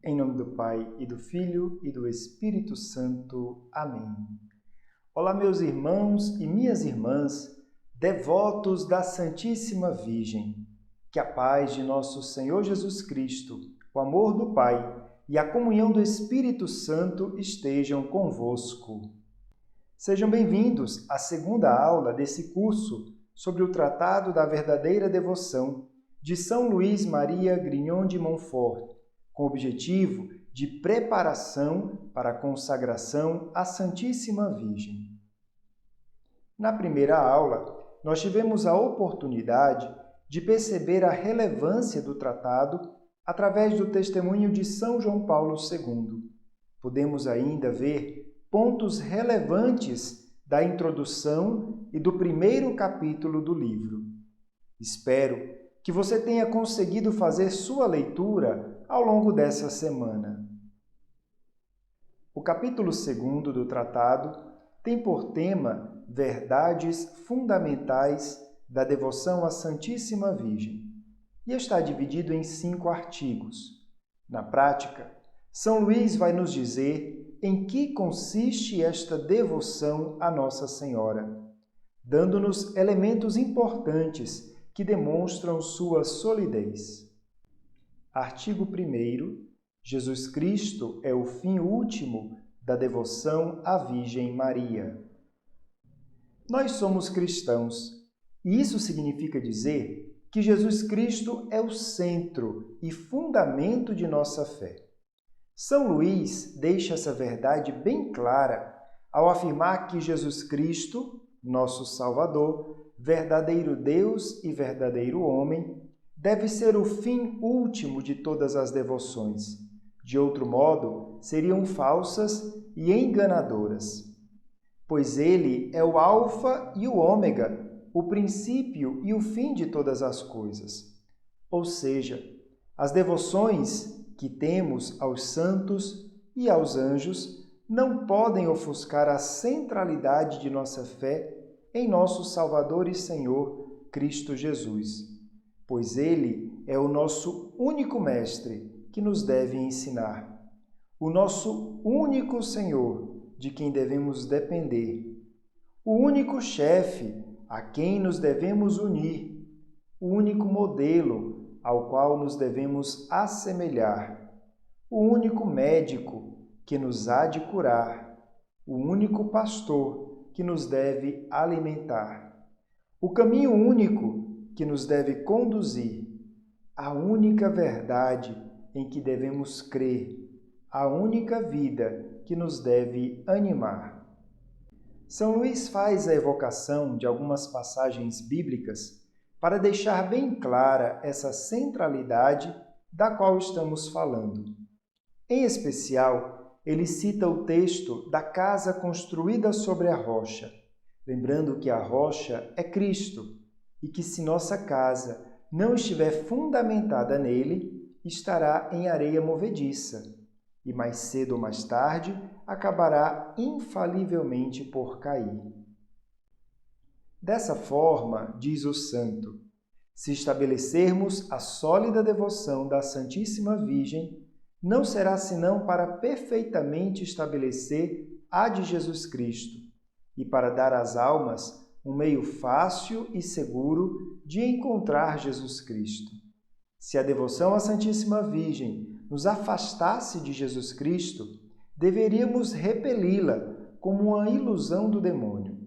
Em nome do Pai, e do Filho, e do Espírito Santo. Amém. Olá, meus irmãos e minhas irmãs, devotos da Santíssima Virgem. Que a paz de nosso Senhor Jesus Cristo, o amor do Pai e a comunhão do Espírito Santo estejam convosco. Sejam bem-vindos à segunda aula desse curso sobre o Tratado da Verdadeira Devoção de São Luís Maria Grignon de Montfort, com o objetivo de preparação para a consagração à Santíssima Virgem. Na primeira aula, nós tivemos a oportunidade de perceber a relevância do tratado através do testemunho de São João Paulo II. Podemos ainda ver pontos relevantes da introdução e do primeiro capítulo do livro. Espero que você tenha conseguido fazer sua leitura ao longo dessa semana. O capítulo 2 do tratado tem por tema verdades fundamentais da devoção à Santíssima Virgem e está dividido em 5 artigos. Na prática, São Luís vai nos dizer em que consiste esta devoção à Nossa Senhora, dando-nos elementos importantes que demonstram sua solidez. Artigo 1º. Jesus Cristo é o fim último da devoção à Virgem Maria. Nós somos cristãos, e isso significa dizer que Jesus Cristo é o centro e fundamento de nossa fé. São Luís deixa essa verdade bem clara ao afirmar que Jesus Cristo, nosso Salvador, verdadeiro Deus e verdadeiro homem, deve ser o fim último de todas as devoções. De outro modo, seriam falsas e enganadoras. Pois ele é o alfa e o ômega, o princípio e o fim de todas as coisas. Ou seja, as devoções que temos aos santos e aos anjos não podem ofuscar a centralidade de nossa fé em nosso Salvador e Senhor, Cristo Jesus, pois Ele é o nosso único Mestre que nos deve ensinar, o nosso único Senhor de quem devemos depender, o único chefe a quem nos devemos unir, o único modelo ao qual nos devemos assemelhar, o único médico que nos há de curar, o único pastor que nos deve alimentar, o caminho único que nos deve conduzir, a única verdade em que devemos crer, a única vida que nos deve animar. São Luís faz a evocação de algumas passagens bíblicas para deixar bem clara essa centralidade da qual estamos falando. Em especial, ele cita o texto da casa construída sobre a rocha, lembrando que a rocha é Cristo e que se nossa casa não estiver fundamentada nele, estará em areia movediça e mais cedo ou mais tarde acabará infalivelmente por cair. Dessa forma, diz o santo, se estabelecermos a sólida devoção da Santíssima Virgem, não será senão para perfeitamente estabelecer a de Jesus Cristo e para dar às almas um meio fácil e seguro de encontrar Jesus Cristo. Se a devoção à Santíssima Virgem nos afastasse de Jesus Cristo, deveríamos repeli-la como uma ilusão do demônio.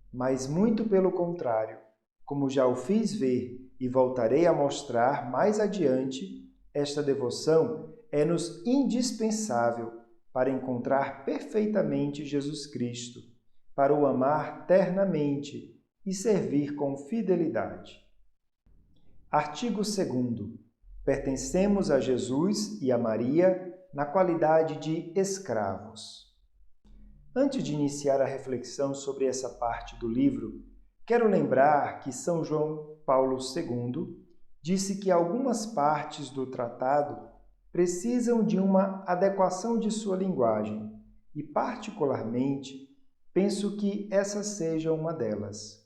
Mas muito pelo contrário, como já o fiz ver e voltarei a mostrar mais adiante, esta devoção é-nos indispensável para encontrar perfeitamente Jesus Cristo, para o amar ternamente e servir com fidelidade. Artigo 2º. Pertencemos a Jesus e a Maria na qualidade de escravos. Antes de iniciar a reflexão sobre essa parte do livro, quero lembrar que São João Paulo II disse que algumas partes do tratado precisam de uma adequação de sua linguagem e, particularmente, penso que essa seja uma delas.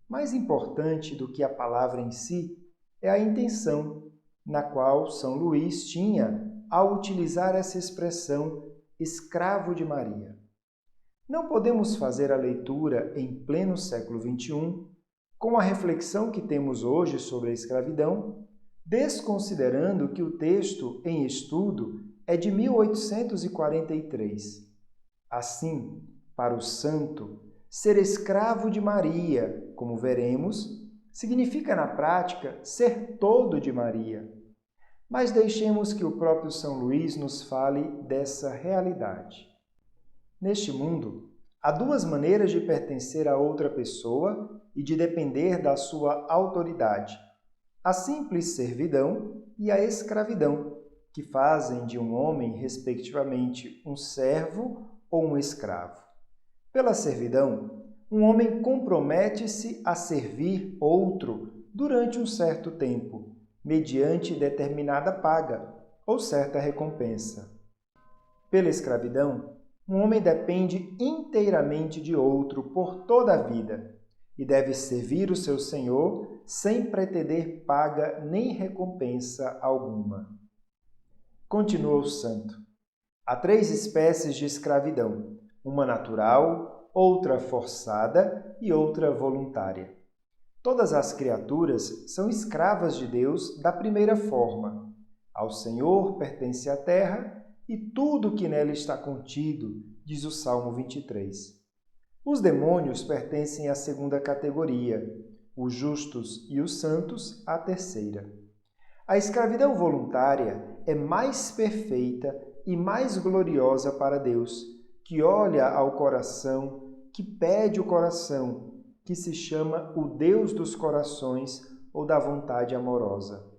Mais importante do que a palavra em si é a intenção, na qual São Luís tinha ao utilizar essa expressão escravo de Maria. Não podemos fazer a leitura em pleno século XXI, com a reflexão que temos hoje sobre a escravidão, desconsiderando que o texto em estudo é de 1843. Assim, para o santo, ser escravo de Maria, como veremos, significa na prática ser todo de Maria. Mas deixemos que o próprio São Luís nos fale dessa realidade. Neste mundo, há duas maneiras de pertencer a outra pessoa e de depender da sua autoridade: a simples servidão e a escravidão, que fazem de um homem, respectivamente, um servo ou um escravo. Pela servidão, um homem compromete-se a servir outro durante um certo tempo, mediante determinada paga ou certa recompensa. Pela escravidão, um homem depende inteiramente de outro por toda a vida e deve servir o seu senhor sem pretender paga nem recompensa alguma. Continua o santo. Há 3 espécies de escravidão: uma natural, outra forçada e outra voluntária. Todas as criaturas são escravas de Deus da primeira forma. Ao Senhor pertence a terra e tudo o que nela está contido, diz o Salmo 23. Os demônios pertencem à segunda categoria, os justos e os santos à terceira. A escravidão voluntária é mais perfeita e mais gloriosa para Deus, que olha ao coração, que pede o coração, que se chama o Deus dos corações ou da vontade amorosa.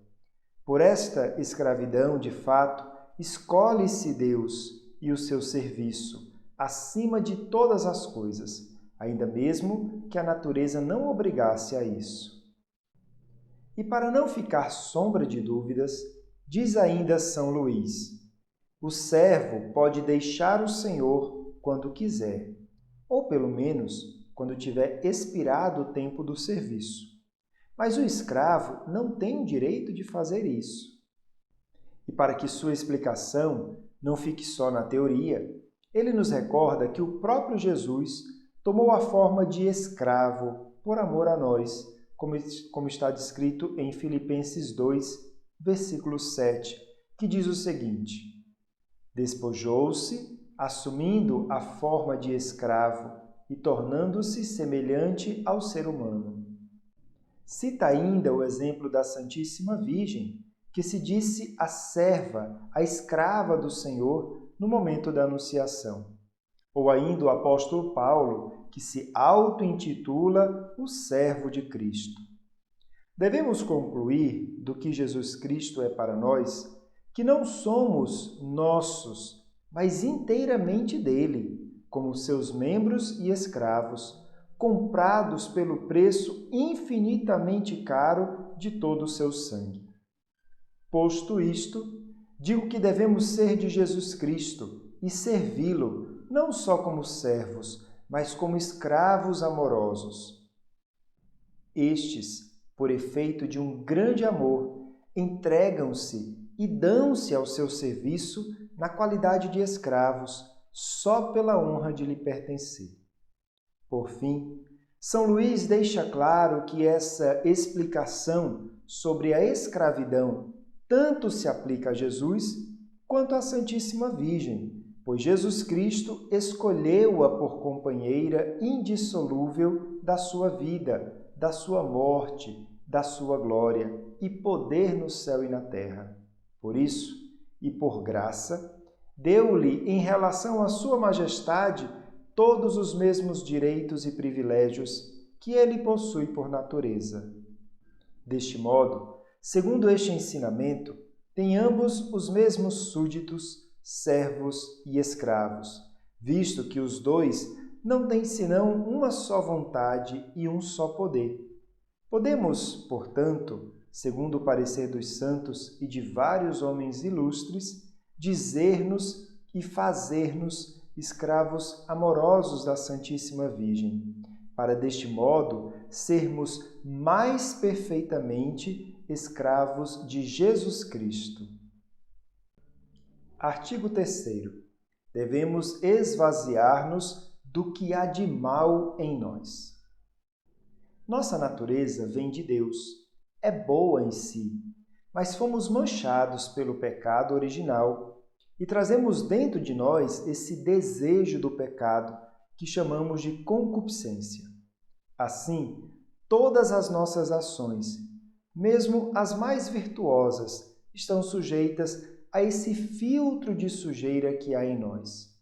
Por esta escravidão, de fato, escolhe-se Deus e o seu serviço, acima de todas as coisas, ainda mesmo que a natureza não obrigasse a isso. E para não ficar sombra de dúvidas, diz ainda São Luís: o servo pode deixar o Senhor quando quiser, ou pelo menos quando tiver expirado o tempo do serviço. Mas o escravo não tem o direito de fazer isso. E para que sua explicação não fique só na teoria, ele nos recorda que o próprio Jesus tomou a forma de escravo por amor a nós, como está descrito em Filipenses 2, versículo 7, que diz o seguinte: despojou-se, assumindo a forma de escravo e tornando-se semelhante ao ser humano. Cita ainda o exemplo da Santíssima Virgem, que se disse a serva, a escrava do Senhor no momento da Anunciação. Ou ainda o apóstolo Paulo, que se auto-intitula o servo de Cristo. Devemos concluir do que Jesus Cristo é para nós, que não somos nossos, mas inteiramente dele, como seus membros e escravos, comprados pelo preço infinitamente caro de todo o seu sangue. Posto isto, digo que devemos ser de Jesus Cristo e servi-lo, não só como servos, mas como escravos amorosos. Estes, por efeito de um grande amor, entregam-se e dão-se ao seu serviço na qualidade de escravos, só pela honra de lhe pertencer. Por fim, São Luís deixa claro que essa explicação sobre a escravidão tanto se aplica a Jesus quanto à Santíssima Virgem, pois Jesus Cristo escolheu-a por companheira indissolúvel da sua vida, da sua morte, da sua glória e poder no céu e na terra. Por isso, e por graça, deu-lhe, em relação à sua majestade, todos os mesmos direitos e privilégios que ele possui por natureza. Deste modo, segundo este ensinamento, têm ambos os mesmos súditos, servos e escravos, visto que os dois não têm senão uma só vontade e um só poder. Podemos, portanto, segundo o parecer dos santos e de vários homens ilustres, dizer-nos e fazer-nos escravos amorosos da Santíssima Virgem, para deste modo sermos mais perfeitamente escravos de Jesus Cristo. Artigo 3º. Devemos esvaziar-nos do que há de mal em nós. Nossa natureza vem de Deus, é boa em si, mas fomos manchados pelo pecado original e trazemos dentro de nós esse desejo do pecado que chamamos de concupiscência. Assim, todas as nossas ações, mesmo as mais virtuosas, estão sujeitas a esse filtro de sujeira que há em nós.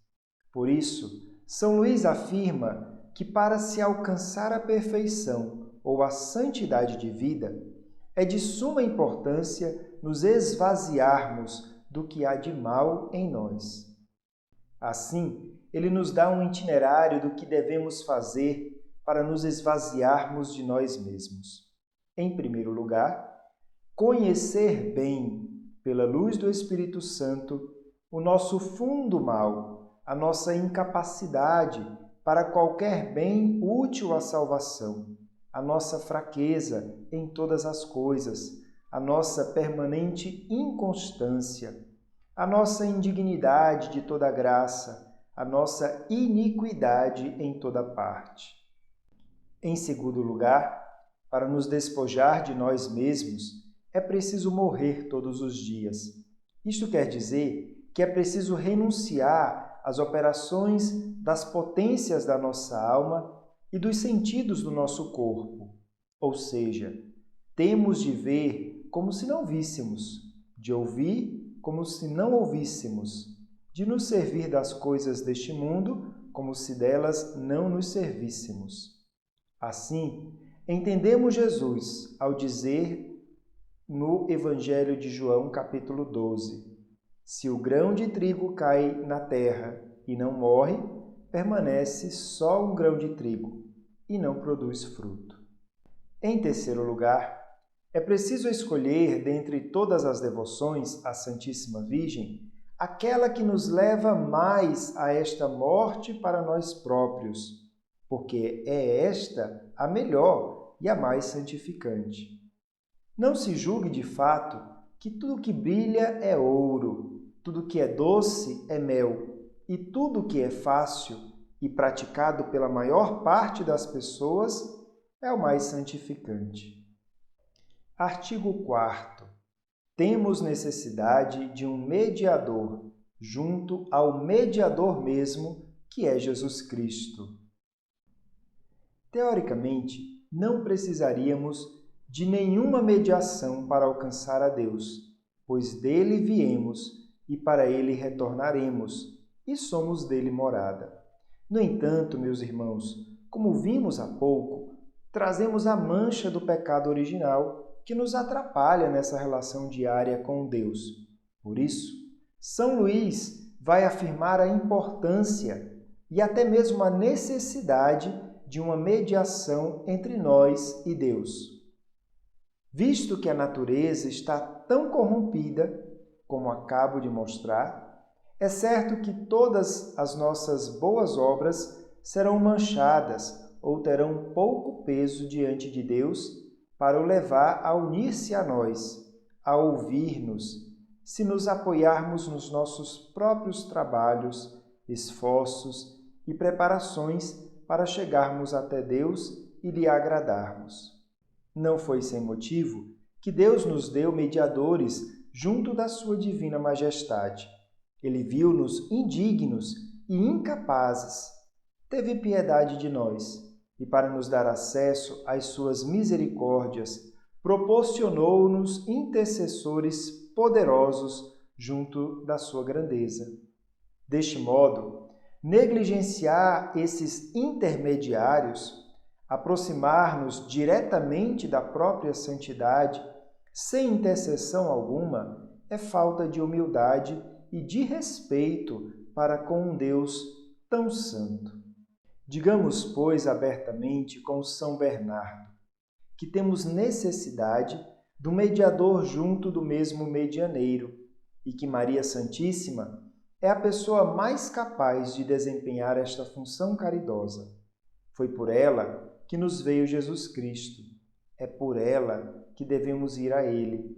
Por isso, São Luís afirma que para se alcançar a perfeição ou a santidade de vida, é de suma importância nos esvaziarmos do que há de mal em nós. Assim, ele nos dá um itinerário do que devemos fazer para nos esvaziarmos de nós mesmos. Em primeiro lugar, conhecer bem, pela luz do Espírito Santo, o nosso fundo mal, a nossa incapacidade para qualquer bem útil à salvação, a nossa fraqueza em todas as coisas, a nossa permanente inconstância, a nossa indignidade de toda graça, a nossa iniquidade em toda parte. Em segundo lugar, para nos despojar de nós mesmos, é preciso morrer todos os dias. Isto quer dizer que é preciso renunciar às operações das potências da nossa alma e dos sentidos do nosso corpo. Ou seja, temos de ver como se não víssemos, de ouvir como se não ouvíssemos, de nos servir das coisas deste mundo como se delas não nos servíssemos. Assim, entendemos Jesus ao dizer no Evangelho de João, capítulo 12, se o grão de trigo cai na terra e não morre, permanece só um grão de trigo e não produz fruto. Em terceiro lugar, é preciso escolher dentre todas as devoções à Santíssima Virgem aquela que nos leva mais a esta morte para nós próprios, porque é esta a melhor e a mais santificante. Não se julgue de fato que tudo que brilha é ouro, tudo que é doce é mel, e tudo que é fácil e praticado pela maior parte das pessoas é o mais santificante. Artigo 4º. Temos necessidade de um mediador, junto ao mediador mesmo, que é Jesus Cristo. Teoricamente, não precisaríamos de nenhuma mediação para alcançar a Deus, pois dele viemos e para ele retornaremos, e somos dele morada. No entanto, meus irmãos, como vimos há pouco, trazemos a mancha do pecado original que nos atrapalha nessa relação diária com Deus. Por isso, São Luís vai afirmar a importância e até mesmo a necessidade de uma mediação entre nós e Deus. Visto que a natureza está tão corrompida, como acabo de mostrar, é certo que todas as nossas boas obras serão manchadas ou terão pouco peso diante de Deus para o levar a unir-se a nós, a ouvir-nos, se nos apoiarmos nos nossos próprios trabalhos, esforços e preparações para chegarmos até Deus e lhe agradarmos. Não foi sem motivo que Deus nos deu mediadores junto da sua divina majestade. Ele viu-nos indignos e incapazes, teve piedade de nós e, para nos dar acesso às suas misericórdias, proporcionou-nos intercessores poderosos junto da sua grandeza. Deste modo, negligenciar esses intermediários, aproximar-nos diretamente da própria santidade, sem intercessão alguma, é falta de humildade e de respeito para com um Deus tão santo. Digamos, pois, abertamente com São Bernardo, que temos necessidade do mediador junto do mesmo medianeiro e que Maria Santíssima é a pessoa mais capaz de desempenhar esta função caridosa. Foi por ela que nos veio Jesus Cristo. É por ela que devemos ir a Ele.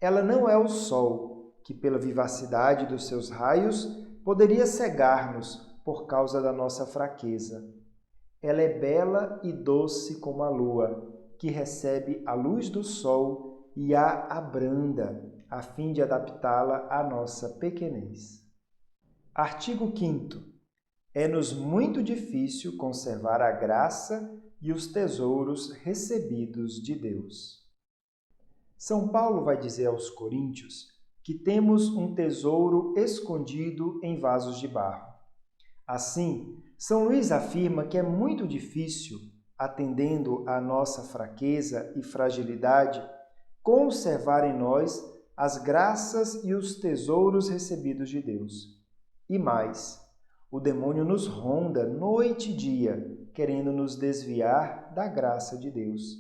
Ela não é o sol, que pela vivacidade dos seus raios poderia cegar-nos por causa da nossa fraqueza. Ela é bela e doce como a lua, que recebe a luz do sol e a abranda, a fim de adaptá-la à nossa pequenez. Artigo 5º. É-nos muito difícil conservar a graça e os tesouros recebidos de Deus. São Paulo vai dizer aos Coríntios que temos um tesouro escondido em vasos de barro. Assim, São Luís afirma que é muito difícil, atendendo à nossa fraqueza e fragilidade, conservar em nós as graças e os tesouros recebidos de Deus. E mais, o demônio nos ronda noite e dia, querendo nos desviar da graça de Deus.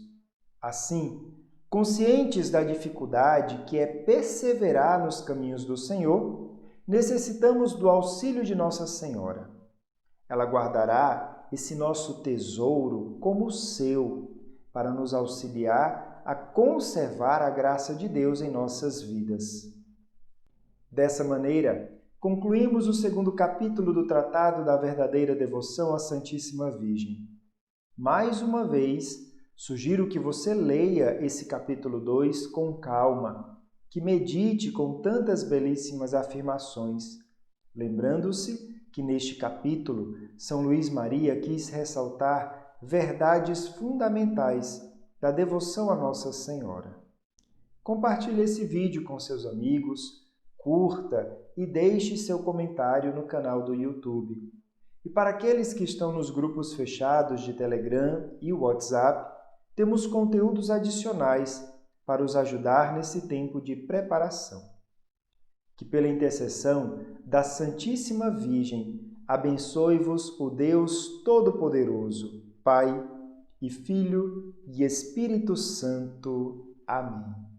Assim, conscientes da dificuldade que é perseverar nos caminhos do Senhor, necessitamos do auxílio de Nossa Senhora. Ela guardará esse nosso tesouro como seu, para nos auxiliar a conservar a graça de Deus em nossas vidas. Dessa maneira, concluímos o 2º capítulo do Tratado da Verdadeira Devoção à Santíssima Virgem. Mais uma vez, sugiro que você leia esse capítulo 2 com calma, que medite com tantas belíssimas afirmações, lembrando-se que neste capítulo São Luís Maria quis ressaltar verdades fundamentais da devoção a Nossa Senhora. Compartilhe esse vídeo com seus amigos, curta e deixe seu comentário no canal do YouTube. E para aqueles que estão nos grupos fechados de Telegram e WhatsApp, temos conteúdos adicionais para os ajudar nesse tempo de preparação. Que pela intercessão da Santíssima Virgem abençoe-vos o Deus Todo-Poderoso, Pai e Filho e Espírito Santo. Amém.